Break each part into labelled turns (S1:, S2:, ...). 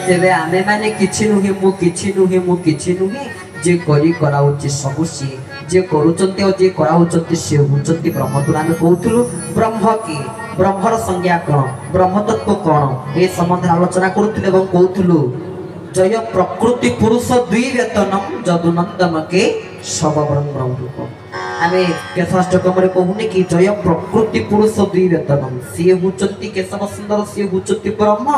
S1: तेरे आमे माने किछि नुहे मु किछि नुहे मु किछि नुहे जे करी कराउची सब सी जे करूचंती और जे कराउचंती से हुचंती ब्रह्म तुरा में कहउथुलु ब्रह्म की ब्रह्मर संज्ञा कोन ब्रह्म तत्व कोन ए संबंध आलोचना करूथुले एवं कहउथुलु जय प्रकृति पुरुष दुई वेतनम जदुनंदम के सब ब्रह्म रूप आमे केशाष्टकम रे कहूने कि जय प्रकृति पुरुष दुई वेतनम सी हुचंती केशव सुंदर सी हुचंती ब्रह्म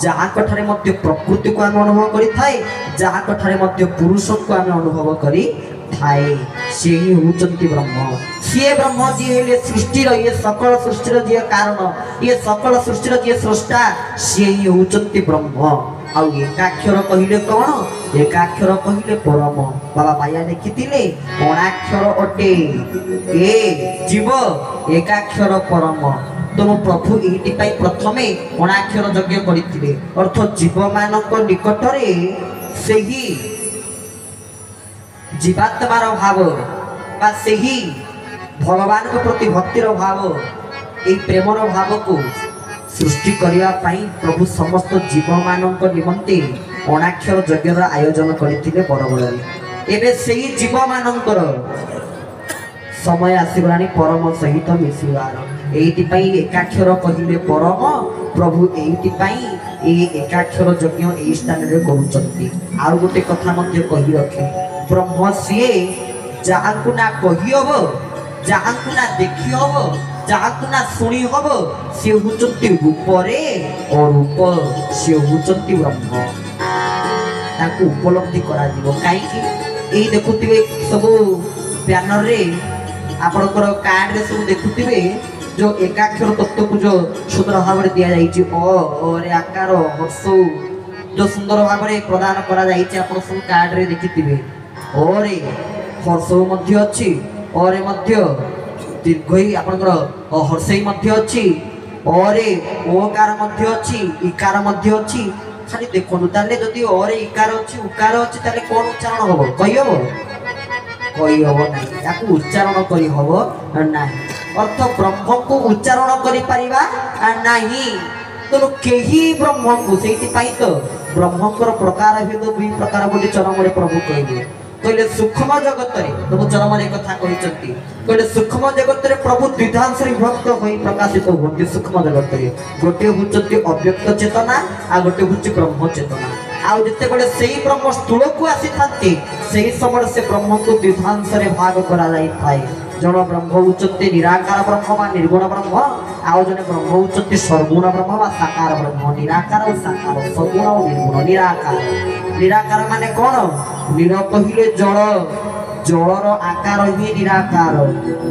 S1: जहाँ कठारे मध्य प्रकृति को आम अनुभव करि थाए जहाँ कठारे मध्य पुरुष को आम अनुभव करि थाए से ही हुचंती ब्रह्म सी ब्रह्म जी हेले सृष्टिर ये सकल सृष्टिर जे कारण ये सकल सृष्टिर जे स्रष्टा से ही हुचंती ब्रह्म आउ एकाक्षर कहिले कौन एकाक्षर कहिले परम बाबा माया लिखिथिले अणाक्षर अटे ए जीव एकाक्षर परम तुम प्रभु एटी प्रथमे अणाक्षर यज्ञ करथिले अर्थ जीव मानक निकटरे सेही जीवात्मार भाव बा सेही भगवान के प्रति भक्तिर भाव ए प्रेमर भाव को सृष्टि करिया पाई प्रभु समस्त जीव मानक निमंते अणाक्षर यज्ञर आयोजन करथिले बरबड़े एबे सेही जीव मानकर समय आसीगलानी परम सहित मिसिबार एइतिपाई एकाक्षर कहिले परम प्रभु एइतिपाई ए एकाक्षर यज्ञ ए स्थान रे करूचंती आउ गोटे कथा मध्ये कहि रखे ब्रह्म सिए जाहाकु ना कहि हबो जाहाकु ना देखि हबो जाहाकु ना सुनी हबो से हुचंती रूपरे और रूप से हुचंती ब्रह्म ताकू उपलब्धि करा दिबो काई कि एई देखुतिबे सब बैनर रे आपनकर कार्ड रे सब देखुतिबे जो एकाक्षर तत्व को जो सुंदर भाव में दिया जाइए और आकार हर्ष जो सुंदर भाव में प्रदान करा जाइए आप सब कार्ड रे देखिथिबे और हर्ष मध्य अछि और मध्य दीर्घई आपनकर हर्षई मध्य अछि और ओकार मध्य अछि इकार मध्य अछि खाली देखनु ताले जदी और इकार अछि उकार अछि ताले कोन उच्चारण होबो कहि होबो कहि होबो नाही याकू उच्चारण करि होबो नाही अर्थ ब्रह्म को उच्चारण करि परिबा नाही तो केही ब्रह्म को सेति पाई तो ब्रह्मकर प्रकार भेद दुई प्रकार बोली चरम रे प्रभु कहले कहले सूक्ष्म जगत रे प्रभु चरम रे कथा कहिचंती कहले सूक्ष्म जगत रे प्रभु द्विधांश रे विभक्त होई प्रकाशित होती सूक्ष्म जगत रे गोटे हुचंती अव्यक्त चेतना आ गोटे हुचि ब्रह्म चेतना आउ जते बड़े सेही ब्रह्म स्थूल को आसी थांती सेही समय से ब्रह्म को द्विधांश रे भाग करा जाई थाए जण ब्रह्म उच्चते निराकार ब्रह्म बा निर्गुण ब्रह्म आउ जने ब्रह्म उच्चते सर्वगुण ब्रह्म बा साकार ब्रह्म निराकार और साकार सर्वगुण और निर्गुण निराकार निराकार माने कोन निर कहिले जल जलर आकार ही निराकार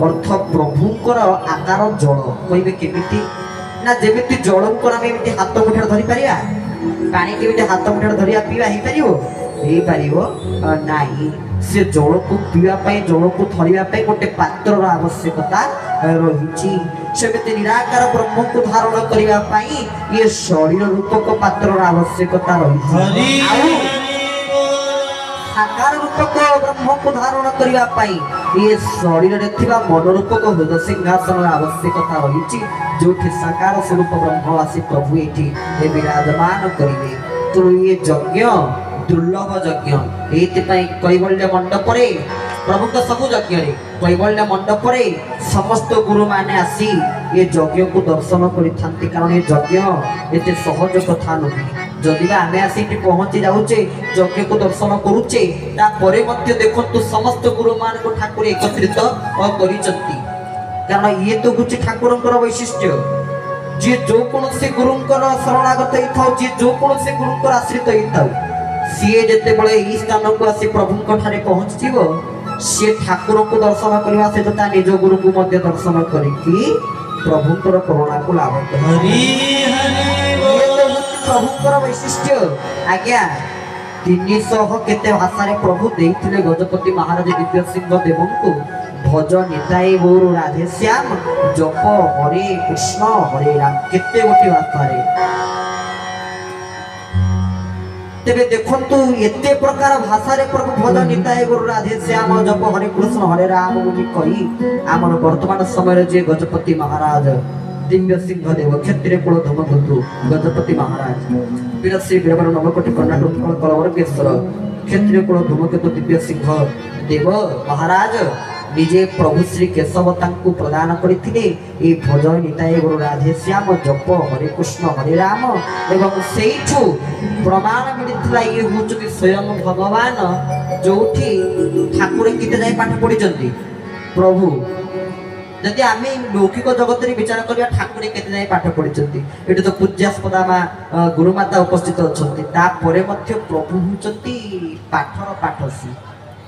S1: अर्थ प्रभुंकर आकार जल कहिबे केमिति ना जेमिति जल को हम एमिति हाथ मुठा धरि परिया पानी केमिति हाथ मुठा धरिया पीवा ही परिबो नाही से जल को पीवा पाई जल को धरिया पाई गोटे पात्र आवश्यकता रही सेमिति निराकार ब्रह्म को धारण करिया पाई ये शरीर रूपक पात्र आवश्यकता रही साकार रूपक ब्रह्म को धारण करिया पाई ये शरीर रे थिबा मन रूपक हृदय सिंहासन आवश्यकता रही जोठी साकार स्वरूप ब्रह्म आसी प्रभु एठी हे विराजमान करिवे तो ये यज्ञ दुर्लभ यज्ञ एतिपाई कैवल्य मंडप रे प्रभु का सब यज्ञ रे कैवल्य मंडप रे समस्त गुरु माने आसी ये यज्ञ को दर्शन करिथांती कारण ये यज्ञ एते सहज कथा नहीं जदि आमे आसी पहुंची जाउचे यज्ञ को दर्शन करूचे ता परे मध्य देखंतु समस्त गुरु मान को ठाकुर एकत्रित करिचंती कारण ये तो गुची ठाकुरंकर वैशिष्ट्य जे जो कोन से गुरुंकर शरणागत हिथाउ जे जो कोन से गुरुंकर आश्रित हिथाउ सीए जेते बळे ई स्थान को आसी प्रभु को ठारे पहुंच जीवो से ठाकुर को दर्शन करवा से ता निज गुरु को मध्य दर्शन करिकी प्रभु को करुणा को लाभ करे हरि हरि बोल प्रभु को वैशिष्ट्य आज्ञा 300 केते भाषा रे प्रभु देइथिले गजपति महाराज दिव्य सिंह देवं को भज निताई गौर राधे श्याम जप हरे कृष्ण हरे राम केते गोटी भाषा रे तेबे देखंतु एते प्रकार भाषा रे प्रभु भज निताई गौर राधे श्याम जप हरे कृष्ण हरे राम बोली कहि हमर वर्तमान समय रे जे गजपति महाराज दिव्य सिंह देव क्षत्रिय कुल धर्मगुरु गजपति महाराज वीर श्री वीरवर नवकोटि कर्णाटक कलवरकेश्वर क्षत्रिय कुल धर्मकेतु दिव्य सिंह देव महाराज निजे प्रभु श्री केशव तांकु प्रदान करथिले ए भजन निताय गुरु राधे श्याम जप हरे कृष्ण हरे राम एवं सेइठु प्रमाण मिलितला ये होचुकी स्वयं भगवान जोठी ठाकुर किते जाय पाठ पढिचंती प्रभु जदि आमे लौकिक जगत रे विचार करिया ठाकुर केते जाय पाठ पढिचंती एटा तो पूज्यास्पदा मा गुरुमाता उपस्थित अछंती ता परे मध्य प्रभु हुचंती पाठर पाठसी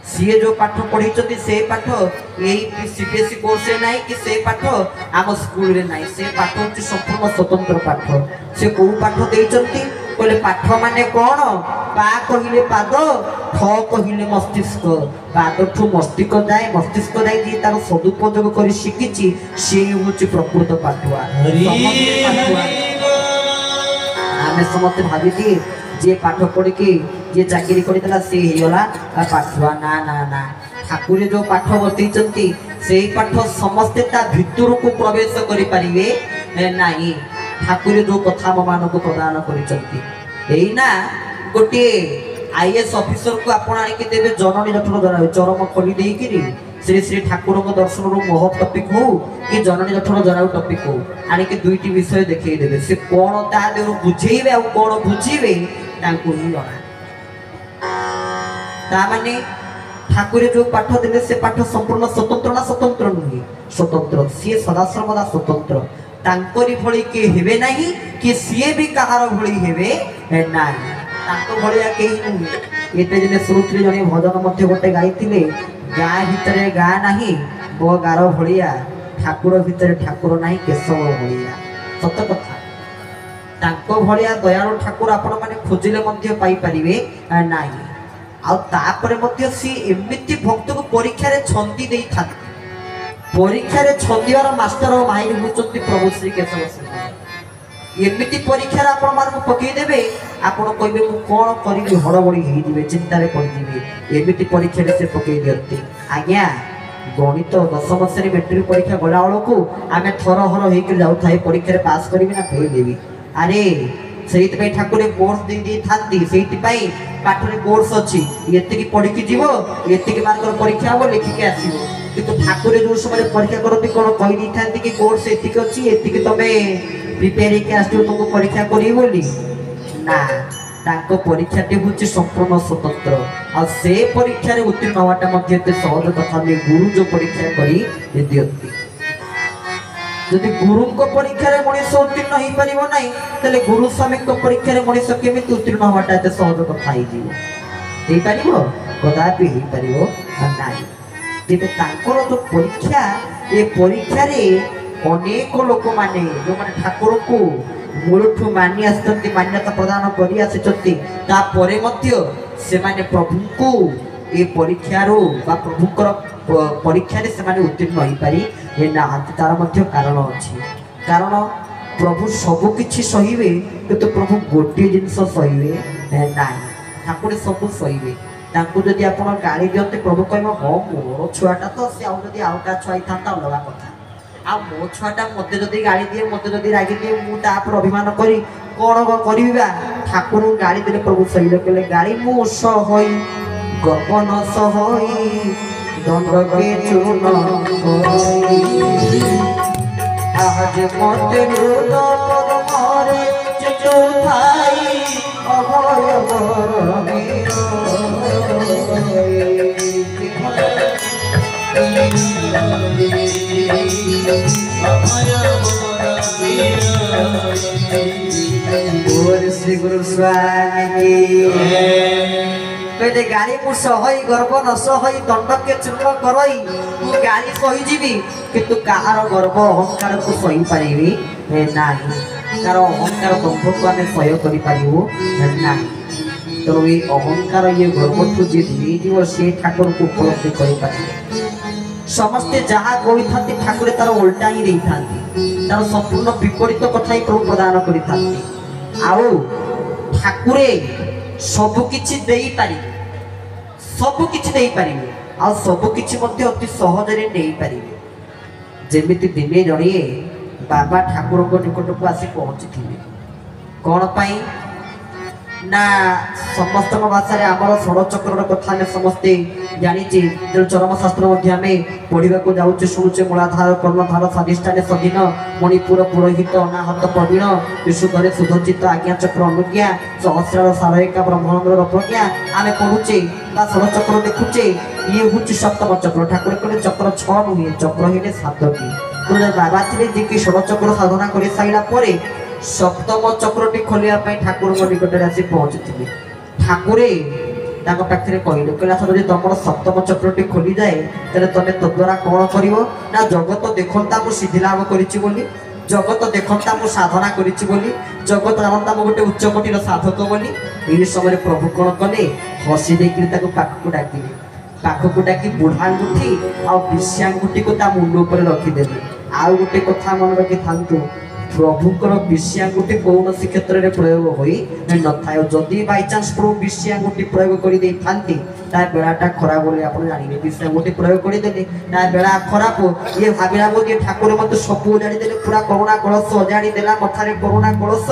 S1: सीए जो पाठ पढ़ी से पाठ यही सीबीएसई कोर्स रे नहीं कि से पाठ आम स्कूल रे नहीं से पाठ होची संपूर्ण स्वतंत्र पाठ से को पाठ देइचंती कहले पाठ माने कोन पा कहिले पाद ठ कहिले मस्तिष्क पाद ठु मस्तिष्क जाय जे तार सदुपयोग करी शिकिची से होची प्रकृत पाठुआ आमे समस्त भाबी दी जे पाठ पढ़ी के जे चाकरी करथिला से हेला पाठुआ ना ना ना ठाकुर जो पाठ बतैचंती से पाठ समस्त ता भितर को प्रवेश करि परिवे नाही ठाकुर जो कथा मान को प्रदान करिचंती एई ना गोटे आईएएस ऑफिसर को आपण आनि के देबे जननी जठर जरा चरम खोली देई किरी श्री श्री ठाकुर को दर्शन रो मोह टॉपिक हो कि जननी जठर जरा टॉपिक हो आनि के दुईटी विषय देखै देबे से कोन ता देउ बुझेइबे आ कोन बुझीबे तांको ही जणा ता माने ठाकुर जो पाठ देले से पाठ संपूर्ण स्वतंत्र ना स्वतंत्र नुहे स्वतंत्र सी सदाश्रमदा स्वतंत्र तांकोरी भଳି के हेबे नाही कि सीए भी कहार भଳି हेबे नाही तांको भଳିया केही नुहे एते जने सुरुत्री जने भजन मध्ये गोटे गाइतिले गा भितरे गा नाही बो गारो भଳିया ठाकुर भितरे ठाकुर नाही केशव भଳିया सत कथा तांको भलिया दयालु ठाकुर आपण माने खोजिले मध्ये पाई परिवे नाही आ तापरे मध्ये सी एमिति भक्त को परीक्षा रे छंदी देई था परीक्षा रे छंदीवार मास्टर और माहिर होचंती प्रभु श्री केशव सिंह एमिति परीक्षा रे आपण मान को पकई देबे आपण कहबे मु कोन करिबी हड़बड़ी हेई दिबे चिंता रे पड़ी दिबे एमिति परीक्षा रे से पकई दियंती आज्ञा गणित 10 वर्ष रे मैट्रिक परीक्षा गला वाला को आमे थर हर हेई के जाउ थाई परीक्षा रे पास करबी ना फेल देबी अरे सेहित पे ठाकुर कोर्स दे दी थांती सेहित पे पाठ रे कोर्स अछि एते की पढ़ी की जीवो एते की मार्क परीक्षा हो लिखि के आसीबो किंतु ठाकुर जो समय परीक्षा करती कोन कहि दी थांती कि कोर्स एते की अछि एते की तमे प्रिपेयर के आस्तियो तुमको परीक्षा करी बोली ना ताको परीक्षा टे होछि संपूर्ण स्वतंत्र आ से परीक्षा रे उत्तीर्ण होवाटा मध्ये ते सहज कथा ने गुरु जो परीक्षा करी दियंती जदि गुरु को परीक्षा रे मनीष उत्तीर्ण ही परिबो नाही तले गुरु स्वामी को परीक्षा रे मनीष केमिति उत्तीर्ण होवाटा ते सहज कथा ही जीवो हे परिबो कदापि ही परिबो नाही जेते तांकर जो परीक्षा ए परीक्षा रे अनेक लोक माने जो माने ठाकुर को मूलठु मानि आस्तंती मान्यता प्रदान करी आछंती ता परे मध्य से माने प्रभु को ए परीक्षा रो बा प्रभुकर परीक्षा रे से माने उत्तीर्ण होई पारी ए ना तार मध्य कारण अछि कारण प्रभु सब किछि सहिबे किंतु प्रभु गोटे जिंस सहिबे नाही ठाकुर सब सहिबे तांको जदि आपण गाड़ी दियते प्रभु कहबो हो मोर छुआटा तो से आउ जदि आउटा छुआई थांता अलगा कथा आ मो छुआटा मते जदि गाड़ी दिए मते जदि रागी दिए मु ता पर अभिमान करी कोन करिबा ठाकुर गाड़ी देले प्रभु सहिले कहले गाड़ी मु सहोई गगन सहोई दंड के चून आज मते रुद मारे जो भाई अभय बरमी अभय श्री गुरु स्वामी कहते गाड़ी मु सहई गर्व न सहई दंड के चूर्ण करई मु गाड़ी सही जीवी किंतु कहार गर्व अहंकार को सही पारिबी नाही कार अहंकार दंभ को आम सह्य करि पारिबु नाही तो ये अहंकार ये गर्व ठू जी धीरे जीव से ठाकुर को उपलब्धि करि पारिबे समस्ते जहाँ कही था ठाकुर तार उल्टा ही नहीं था तार संपूर्ण विपरीत कथा ही प्रभु प्रदान करि आउ ठाकुरे सबकिछि देई पारि सबकिछि देई पारिबे आ सबकिछि मध्ये अति सहज रे देई पारिबे जेमिति दिने जणिए बाबा ठाकुर को निकट को आसी पहुंची थिले कोन पई ना समस्त भाषा आमर षड़चक्र कथा आम समस्ते जानी जो चरम शास्त्र पढ़ा को जाऊे शुणुचे मूलाधार कर्णधार स्वादिष्ठान सधीन मणिपुर पुरोहित अनाहत प्रवीण विशुद्धरे सुधचित आज्ञा चक्र अनुज्ञा सहस्रार सारयिका ब्रह्मांडर प्रज्ञा आम पढ़ुचे षड़चक्र देखुचे ये हूँ सप्तम चक्र ठाकुर कहते चक्र 6 नुहे चक्र हेले 7टी बाबा थे जी कि षड़चक्र साधना कर सारा सप्तम चक्रटी खोलिया ठाकुर निकटରେ आसी पहुंची ठाकुरे पाखे कहले कहला तुम सप्तम चक्रटी खोली जाए तेरे तुम तद्वारा कौन कर ना जगत देखता मुझ सिद्धि लाभ करी जगत देखता मु साधना करी जगत जानता मु गोटे उच्चकोटीर साधक बोली यही समय प्रभु कौन कले हसी देकर पाखक डाकिले पाखक डाकी बुढ़ा अंगुठी आ विषांगुठी को मुंड उपर रखिदेले आउ गोटे कथा मन रखि था प्रभुकर विषयांगुठी कौन सी क्षेत्र में प्रयोग होई न थाए जदि बाय चांस प्रभु विषयांगुठी प्रयोग करि दे थांती ता बेलाटा खराब बोले आपण जानिबे विषयांगुठी प्रयोग करि देले ना बेला खराब ये भाबिला बो जे ठाकुर मत सब उजाड़ी देले पूरा करुणा कलश उजाड़ी देला मथारे करुणा कलश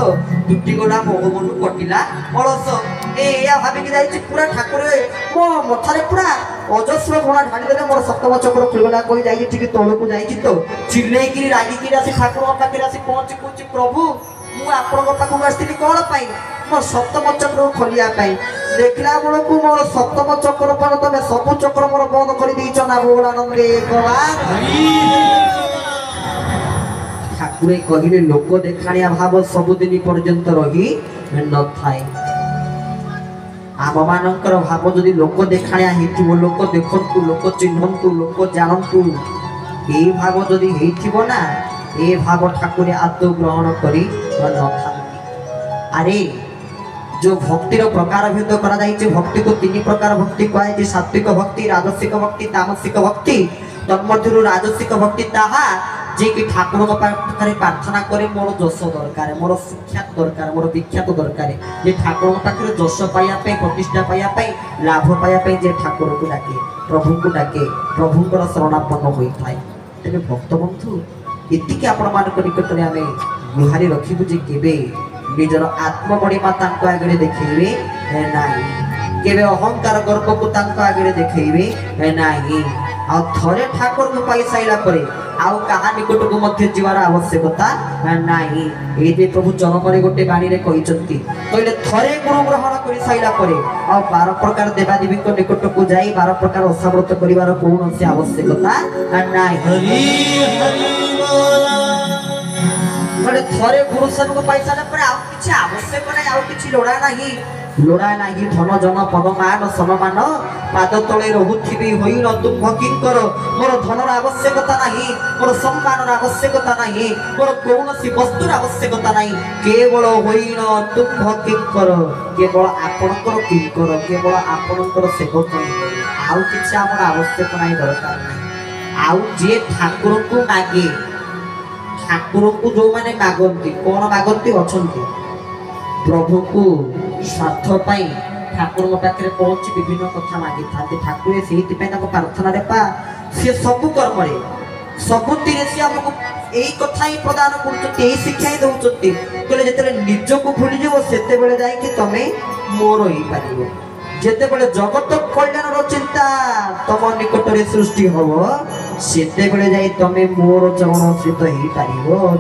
S1: टूटी गला मोह मन कटिला कलश ए या भाबि कि जाई पूरा ठाकुर मो मथारे पूरा अजस्र घोड़ा ढाली देले मोर सप्तम चक्र खुलगला कोई जाई ठीक तळ को जाई तो चिल्ले कि रागी कि आसी ठाकुर पाखे आसी पहुंच कुछ प्रभु मु आपण पाखु आसती कौन पाई मो सप्तम चक्र खोलिया देखला बेल को मोर सप्तम चक्र पर तुम सब चक्र मोर बंद कर दीच ना भोलानंद रे ठाकुरे कहले लोक देखाणिया भाव सबुदिन पर्यंत रही न थाए आम मानकर भाव जदि लोक देखाणिया हेतिबो लोक देखंतु लोक चिन्हंतु लोक जानंतु ए भाव जदि हेतिबो ना ए भाव ठाकुर आदौ ग्रहण करी अरे जो भक्तिर प्रकार भेद करा जाइए भक्ति को 3 प्रकार भक्ति कहुए सात्विक भक्ति राजसिक भक्ति तामसिक भक्ति तन्मध्यरु राजसिक भक्ति ताहा जे कि ठाकुर पाखे प्रार्थना करे मोर जश दरकार मोर सुख्यात दरकार मोर विख्यात दरकार जे ठाकुर पाखे जश पाइबा प्रतिष्ठा पाइबा लाभ पाइबा जे ठाकुर को डाके प्रभुंकर शरणापन्न होता है तेरे भक्त बंधु इतिके आपण मानक निकटरे आमे गुहारी रखिबु जे केबे निजर आत्मबड़ीमा तांको आगे देखैबे नाही केबे अहंकार गर्व को तांको आगे देखैबे नाही आ थरे ठाकुर को पाई साइला परे आउ कहा निकट को मध्य जीवार आवश्यकता नाही ए जे प्रभु जनमरे गोटे बाणी रे कहिचंती कहले थरे गुरु ग्रहण करि साइला परे आ 12 प्रकार देवादेवी को निकट को जाई 12 प्रकार असाव्रत करिवार कोनोसी आवश्यकता नाही हरि हरि थरे गुरु सन को पाई साइला परे आउ किछि आवश्यक नाही आउ किछि लोड़ा नाही धन जन पद मान सम्मान पाद तले रहुथिबी होई न तुम किंकर मोर धनर आवश्यकता नाही मोर सम्मानर आवश्यकता नाही मोर कौनसी वस्तुर आवश्यकता नाही केवल होई न तुम किंकर केवल आपणकर किंकर केवल आपणकर सेवक आउ किछि हमर आवश्यक नाही दरकार नाही आउ जे ठाकुर को मागे ठाकुर को जो माने मागंती कोन मागंती अछंती प्रभु को स्वार्थ पाई ठाकुर पाखे पहुंची विभिन्न कथा मागी था ठाकुर से प्रार्थना पा सी सब कर्म सबुति सी आमको यही कथा ही प्रदान कर शिक्षा ही दौरान कहले जो निज को भूली जाव से जाकि तुम मोर हो पार जिते बड़े जगत कल्याण चिंता तुम निकट में सृष्टि हम से तुम मोर चरण सहित हो पार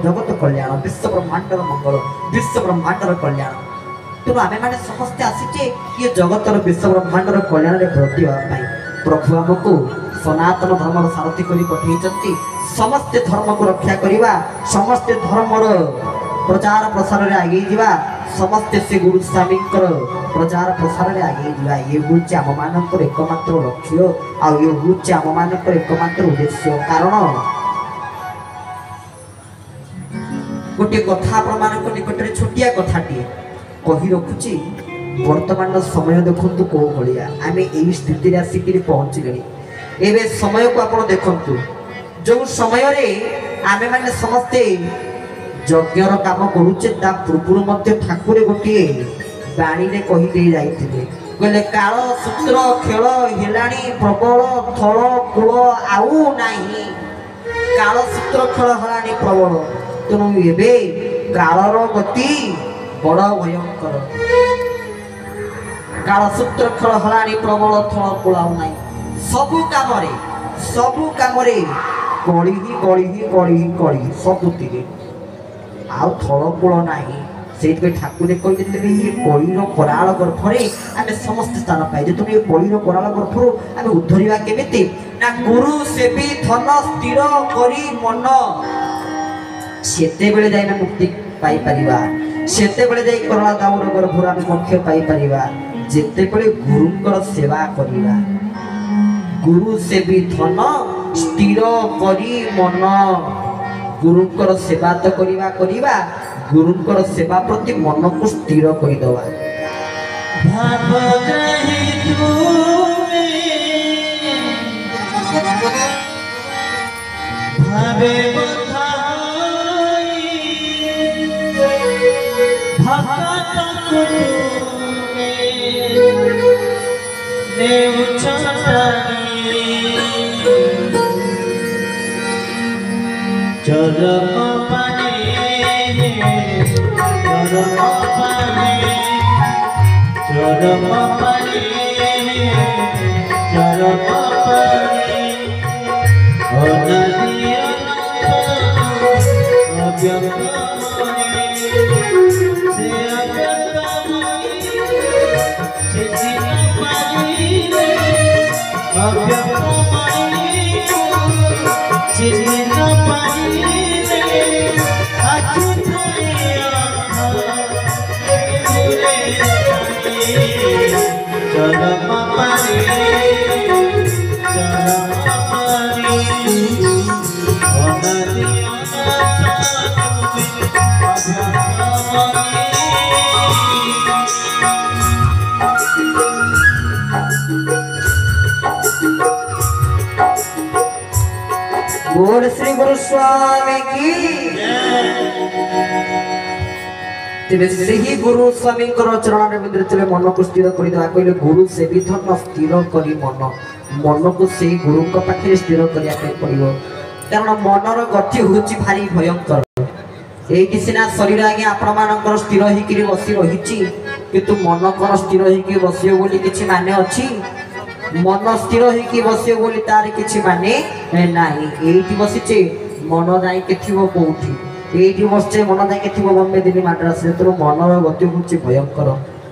S1: जगत कल्याण विश्व ब्रह्मांडर मंगल विश्व ब्रह्मांडर कल्याण तेणु आम मैंने समस्ते आसीचे ये जगतर विश्व ब्रह्मांडर कल्याण में ब्रती प्रभु आमको सनातन धर्म सारथी कर पठे समस्ते धर्म को रक्षा करवा समस्ते धर्मर प्रचार प्रसार रे आगे जीवा समस्ते से गुरु स्वामी प्रचार प्रसार रे आगे जीवा ये हूँ आम मान एकमात्र लक्ष्य आउ ये हूँ आम मान एकमात्र उद्देश्य कारण गोटे कथा आपण निकट में छोटिया कथाटी कही रखुची वर्तमान समय देखु कौ भाया आम यही स्थित आसिक पहुँचले एवं समय को आप देखु जो समय आमे माने समस्ते यज्ञर काम करुचे पूर्व ठाकुर गोटे बाणी ने कही दे जाइथिले कहले काल सूत्र खेल हेलाणी प्रबल थल कूल आउ नाही काल सूत्र खेल हेलाणी प्रबल तेणु एबे कालर गति बड़ भयंकर काल सूत्र खेल हेलाणी प्रबल थल कूल आउ नाही सबु काम कड़ी ही कड़ी ही कड़ी ही कड़ी सबुति आउ थलकूल नाही से ठाकुर कहते ये कईर कराल गर्भरे आम समस्त स्थान पाए तुम ये कईर कराल गर्भर आम उद्धरिया केमिति ना गुरु सेवी धन स्थिर करी मन सेते जाए मुक्ति पाई परिबा सेते जाए कराल दाउर गर्भर आम मोक्ष पाई परिबा जेते गुरुंकर सेवा करिबा गुरु सेवी धन स्थिर करी मन गुरुंकर सेवा तो करिबा गुरुंकर सेवा प्रति मन को स्थिर करि दवा
S2: भावे चरम पाने
S1: बोल श्री गुरु स्वामी की तेरे से ही गुरु स्वामी चरण रविंद्र चले मन को स्थिर कर देवा कहले गुरु से भी धन स्थिर करी मन को से गुरु को पाखे स्थिर करिया पड़ो कारण मनर गति होची भारी भयंकर ये सीना शरीर आगे आपण स्थिर होकर बसी रही किंतु मन कौन स्थिर होकर बस बोली किसी माने अच्छी मन स्थिर होकर बस बोली तार किसी माने नहीं ये बसीचे मन जाके थो कौटी ये बसचे मन जाके थो बम्बे दिल्ली मद्रास तेणु मनर गति हूँ भयंकर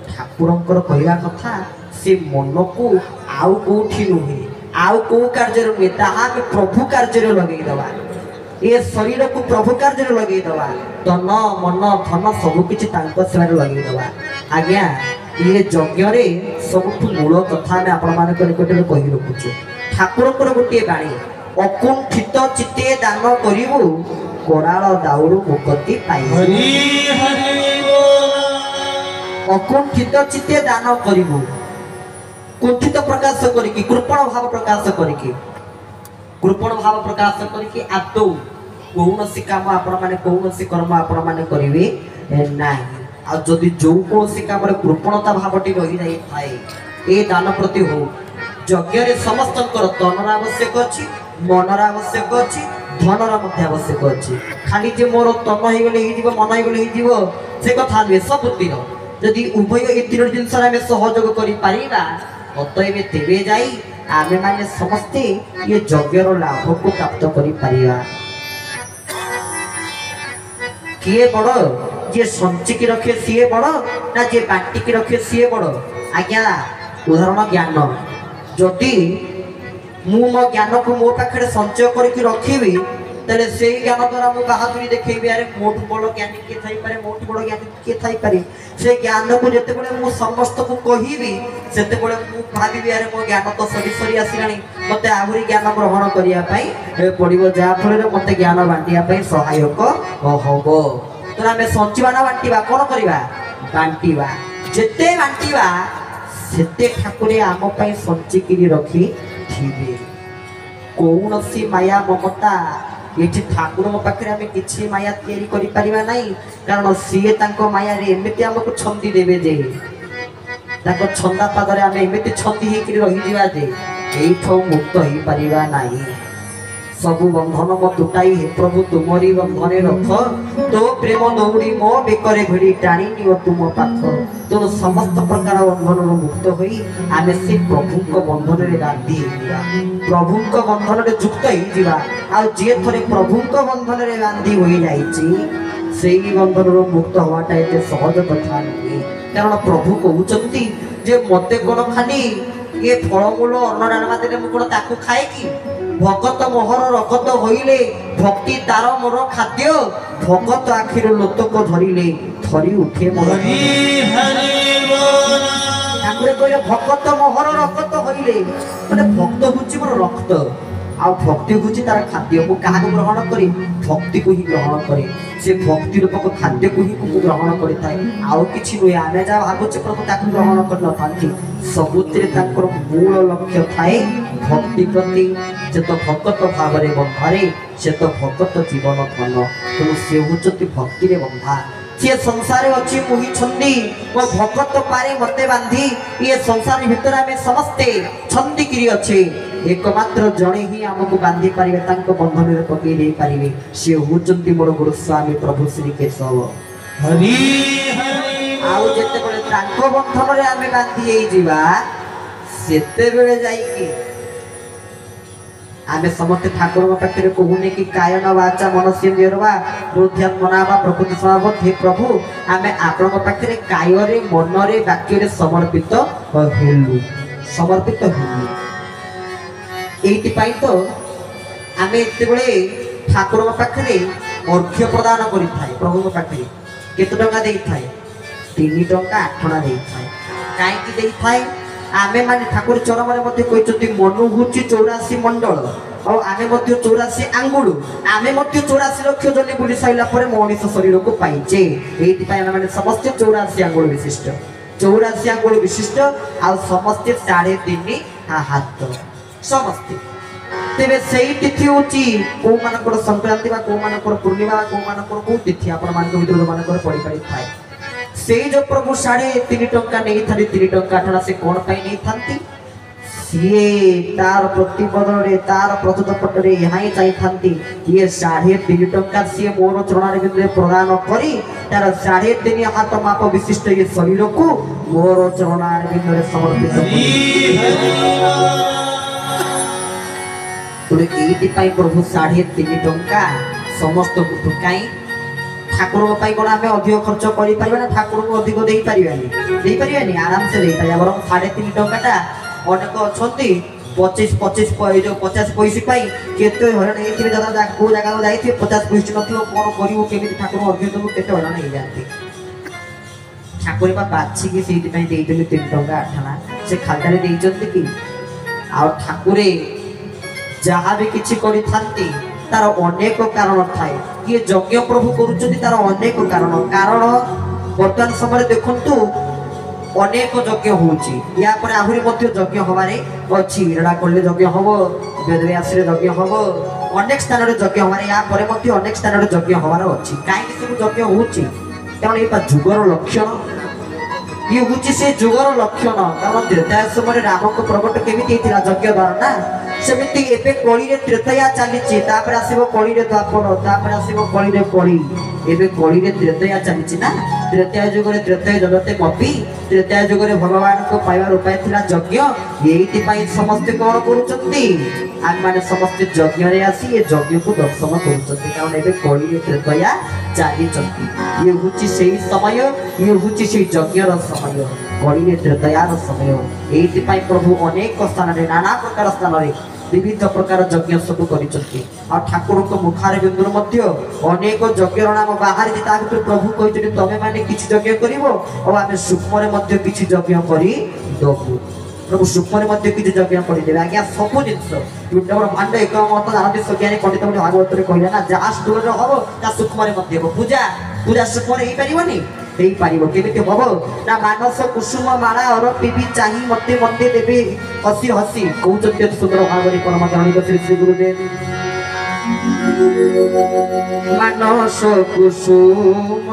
S1: ठाकुर कहवा कथा से मन को आउ कौटी नुहे आउ कौ कार्य नुहे ताहा प्रभु कार्य लगेदवा ये शरीर को प्रभु कार्य लगेदवा तन मन धन सबकि सेवा लगेदवा आज्ञा ये यज्ञ सब मूल कथा आम आपण निकट में कही रखुचु ठाकुर गोटे बाणी अकुंठित चित्ते दान करू कराल दाउरू मुक्ति पाई अकुंठित चित्ते दान करू कुंठित प्रकाश करिकी कृपण भाव प्रकाश करिकी कृपण भाव प्रकाश करिकी आदौ कौन सी काम आपण माने कौन सी कर्म आपण माने करिवे नाही आ जदि जो कौन सी काम रे कृपणता भावटी रही जाई थाए ए दान प्रति हो यज्ञ रे समस्तकर तनर आवश्यक अछि मनर आवश्यक अछि धनर मध्य आवश्यक अछि खाली जे मोर तन हे गेले ही जीव मन हे गेले ही जीव से कथा वे सब तीर यदि उभय ए तीन जिनस रे सहयोग करि पारिबा अतएव तेबे जाई आमे माने समस्ते ये यज्ञर लाभ को प्राप्त करि पारिबा किए बड़ जे संचिकी रखे सीए बड़ ना जे बांटिकी रखे सीए बड़ आज्ञा उदाहरण ज्ञान जदि मु मो ज्ञान को मो पाखे संचय करके रखी तेरे से ज्ञान द्वारा मु बहादुरी देखैबे अरे मोठ बड़ ज्ञानी के थाई पारे मोठ बड़ ज्ञानी के थाई पारे से ज्ञान को जते बळे मु समस्त को कहिबी सेते बळे मु भाबिबी अरे मो ज्ञान तो सरी सरी आसिलानी मते आहुरी ज्ञान ग्रहण करिया पई पडिबो जा फले मते ज्ञान बांटिया पई सहायक होबो तो हमें संचिबा ना बांटिबा कोन करिबा बांटिबा जेते बांटिबा सेते ठाकुरे आम पई संचिकिरी रखी थिबे कौनसी माया ममता ये ठाकुर पाखे आम कि माया तैयारी करि परिबा नहीं कारण सीए तांको माया रे एमिति हमको छंदी देबे जे ताको छंदा पादरे आम एमिति छंदी हे कि रही जिवा जे एठो मुक्त ही परिबा नहीं सबु बंधन मो तुटाई हे प्रभु तुमरी बंधने रख तो प्रेम दौड़ी मो बेकरे भिड़ी टाणी नियो तुम पाख तो समस्त प्रकार बंधन मुक्त होई आमे से प्रभु को बंधन रे बांधी हिया प्रभु को बंधन रे युक्त ही जीवा आ जे थरे प्रभु को बंधन रे बांधी होई जाईची सेही बंधन रो मुक्त होवाटा एते सहज कथा नहीं कारण प्रभु कहउचंती जे मते कोन खाली ये फलमूल अन्न डालमा देले मु कोन ताकू खाए की भगत मोहर रगत होइले भक्ति तार मोर खाद्य भगत आखिर लोतक धरिले थरी उठे मोर ठाकुर कहले भगत मोहर रगत होइले माने भक्त होची मोर रक्त आ भक्ति होची तार खाद्य मु काहा को ग्रहण करी भक्ति को ही ग्रहण करी से भक्ति रूपक खाद्य को ही को ग्रहण करी थाए आउ किछि नुय आमे जा भाबुचे प्रभु ताकू ग्रहण कर न थांती सबुतरे ताकर मूल लक्ष्य थाए भक्ति प्रति जे तो भगत भाव रे बंधारे से तो भगत जीवन धन तो से होचती भक्ति रे बंधा से संसार अछि मुही छंदी वो भगत पारे मते बांधी ये संसार भीतर में समस्ते छंदी किरी अछि एकमात्र जणे ही हमको बांधी पारिबे तांको बंधन रे पकई दे पारिबे से होचती मोर गुरु स्वामी प्रभु श्री केशव
S2: हरि हरि
S1: आउ जते बळे तांको बंधन रे आमे बांधी एई जीवा सेते बेले जाई की आमे समस्त ठाकुर पाखे कहूने कि कायन वाचा मनस्यवा हृदयात्मना प्रकृति स्वभाव हे प्रभु आमे आपण पाखे कायरे मनरे वाक्य समर्पित हेलु समर्पित हेलु एइति पाई तो आमे एते बळे ठाकुर पाखे अर्घ्य प्रदान करि थाए प्रभु पाखे केते टंका देई थाए 3 टंका 8 टंका देई थाए काई कि देई थाए आमे माने ठाकुर चरण माने मते कहिचंती मनु हुची 84 मंडल और आमे मते 84 आंगुल आमे मते 84 लक्ष जने बुली साइला परे मनीष शरीर को पाइचे एति पाइ माने समस्त 84 आंगुल विशिष्ट 84 आंगुल विशिष्ट आ समस्त 3.5 हाथ समस्त तेबे सेही तिथि होची को मानकर संक्रांति बा को मानकर पूर्णिमा को मानकर को तिथि आपण मानकर विद्रोह मानकर पड़ी पड़ी थाए से जो प्रभु 3.5 टंका नहीं थाली 3 टंका ठना से कोन पाई नहीं थांती सीए तार प्रति बदले तार प्रस्तुत पटरे यहाई चाहि थांती ये 3.5 टंका से मोर चरणार बिंदु प्रदान करी तार 3.5 हाथ माप विशिष्ट ये शरीर को मोर चरणार बिंदु समर्पित तुरे एटी पाई प्रभु 3.5 टंका समस्त टुकाई ठाकुर पाई कोन आमे अधिक खर्च करि परिबा ना ठाकुर को अधिक देई परिबानी आराम से देई परिबा बरम 3.5 टंकाटा अनेक अछंती 25 जो 50 पैसे पाई केते हरण एथि दादा को जगह को जाई 50 पैसे नथियो कोन करिवो केमिति ठाकुर अधिक दबो केते हरण हे जानती ठाकुर बा बाछि के सेति पई देई देले 3 टंका आठना से खातारे देई चंती कि आ ठाकुरे जहाँ भी किछि करि थांती तार अनेक कारण थाए ये यज्ञ प्रभु करूचंती तार अनेक कारण वर्तमान समय देखंतु अनेक यज्ञ होउची या पर आहुरी मध्य यज्ञ हमारे अछि रेडा करले यज्ञ हबो वेदव्यास रे यज्ञ हबो अनेक स्थान रे यज्ञ हमारे या पर मध्य अनेक स्थान रे यज्ञ हमारे अछि काहे कि सब यज्ञ होउची कारण एपा जुगर लक्षण ये होउची से जुगर लक्षण कारण त्रेता समय राम को प्रकट केमिति थिला यज्ञ द्वारा ना सेमिति एबे कली रे त्रेतया चलीची तापर आसीबो कली रे द्वापर तापर आसीबो कली रे कली एबे कली रे त्रेतया चलीची ना त्रेतया युग रे त्रेतया जगते कपि त्रेतया युग रे भगवान को पाइबार उपाय थिला यज्ञ एइति पई समस्त कोन करूचंती आम माने समस्त यज्ञ रे आसी ए यज्ञ को दर्शन करूचंती कारण एबे कली रे त्रेतया चलीचंती ये होची सेही समय ये होची सेही यज्ञ रो समय कली रे त्रेतया रो समय एइति पई प्रभु अनेक स्थान रे नाना प्रकार स्थान रे विविध प्रकार यज्ञ सब करिसथि आ ठाकुर को मुखार बिंदुर मध्य अनेक यज्ञर नाम बाहर जे ता भितर प्रभु कहिसथि तमे माने किछि यज्ञ करिवो और आमे सूक्ष्म रे मध्य किछि यज्ञ करी दबु प्रभु सूक्ष्म रे मध्य किछि यज्ञ करी देबे आज्ञा सब जिंस विद्या ब्रह्मांड एक मत जानति सज्ञानी पंडित मने भागवत रे कहले ना जा स्थूल रे हबो ता सूक्ष्म रे मध्य हो पूजा पूजा सूक्ष्म रे ही परिबनी हेई पारिबो केमिति हबो ना मानस कुसुम माला और पिबी चाहि मते मते देबे हसी हसी कहउचते सुंदर भागवत परम ज्ञानी श्री श्री गुरुदेव मानस कुसुम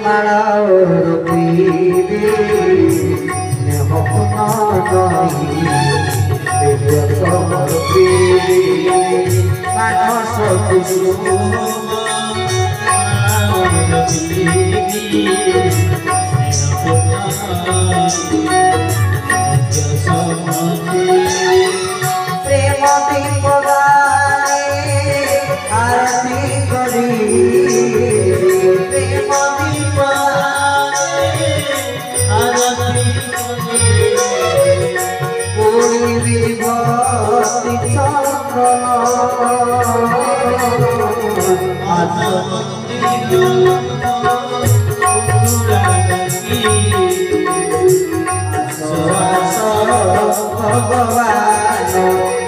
S1: माला और पिबी नेहपना नहीं मानस कुसुम प्रेम दीप आरती करी प्रेम दीप आरती करी विभूति भगवान प्रभु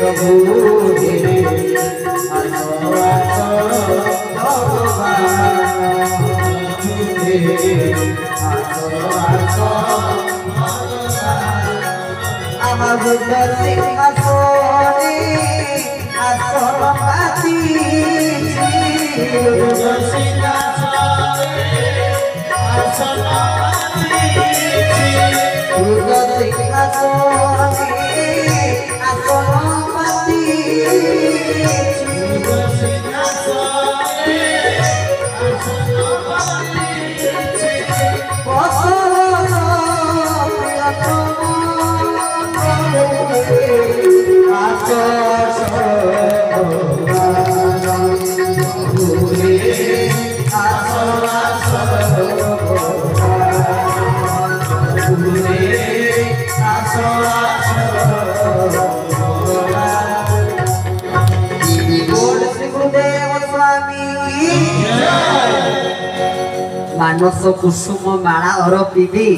S1: मानस कुसुम माला और पीबी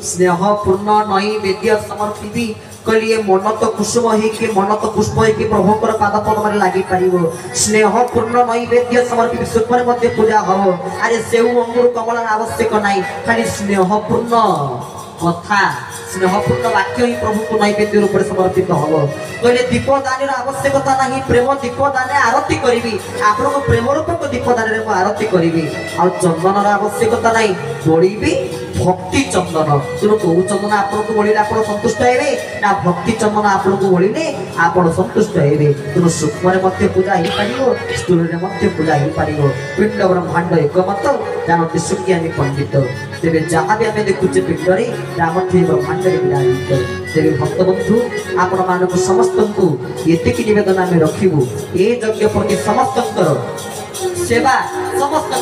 S1: स्नेह पूर्ण नई वेद्य समर्पिबी कलिए मन तो कुसुम हे कि मन तो पुष्प हे कि प्रभु कर पाद पद्म रे लागि परिबो स्नेह पूर्ण नई वेद्य समर्पिबी सुपर मध्ये पूजा हो अरे सेउ अंगुर कमला आवश्यक नाही खाली स्नेह पूर्ण कथा स्नेहपूर्ण वाक्य ही प्रभु को नैवेद्य रूप में समर्पित हम कहले दीपदान आवश्यकता नहीं प्रेम दीपदान आरती करी आपण प्रेम रूपक दीपदान आरती करी आ चंदन आवश्यकता नहीं बोड़ी भक्ति चंदन तेणु कौ चंदन आपको बोलिले आप संतुष्ट हे ना भक्ति चंदन आपको बोलिले आप संतुष्ट हे तेणु सूक्ष्म पूजा हो पार स्थूल पूजा हो पार पिंड ब्रह्मांड एकमत जानते सुज्ञानी पंडित तेरे जहाँ भी आम देखुचे पिंडरे ब्रह्मांड विराजित तेरे भक्त बंधु आपण मानक समस्त को ये निवेदन आम रखू ये यज्ञ प्रति समस्त सेवा समस्त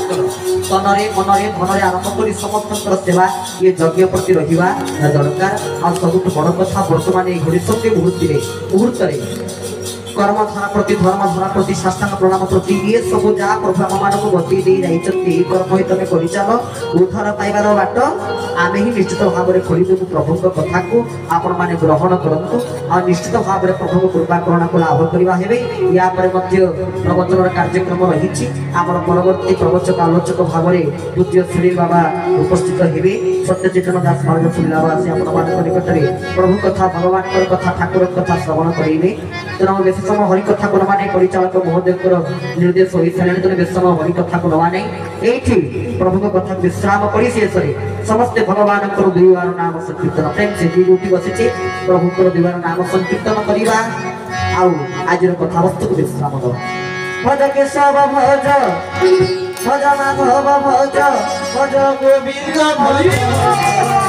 S1: तनरे मनरे धनरे आरंभ कर समस्त सेवा ये यज्ञ प्रति रहा दरकार आ सब बड़ कथा बर्तमान ये घड़ी मुहूर्त कर्मधारा प्रति धर्मधारा प्रति साष्टांग प्रणाम प्रति ये सब जहाँ प्रभु आम मान बतई जाइए कर्म ही तुम कर चल उद्धार पाइबार बाट आम ही निश्चित भाव में खोलीदेवु प्रभु कथा को आपण मैंने ग्रहण करूँ आ निश्चित भाव में प्रभु कृपा करुणा को लाभ करवा हे या प्रवचन कार्यक्रम रही आम परवर्ती प्रवचक आलोचक भाव में पूज्य सुनील बाबा उपस्थित हे सत्यचेतन दास महाराज सुनील बाबा आसी आपण निकट में प्रभु कथा भगवान कथा ठाकुर कथा श्रवण करेंगे तेना बेस समय हरिकथा को नवा नहीं परिचालक महोदय निर्देश हो सारे तेना बेस समय हरिकथा को नवा नहीं ये प्रभु कथा विश्राम कर शेष समस्ते भगवान दुईबार नाम संकीर्तन प्रेम से जी उठी बसी प्रभु दुईबार नाम संकीर्तन करवा आज कथा वस्तु को विश्राम दो भज केशव भज भज माधव भज भज गोविंद भज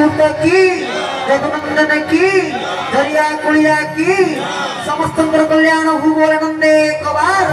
S1: सूत की जगनंदन की दरिया कुलिया की समस्त कल्याण हु बोले नंदे एक बार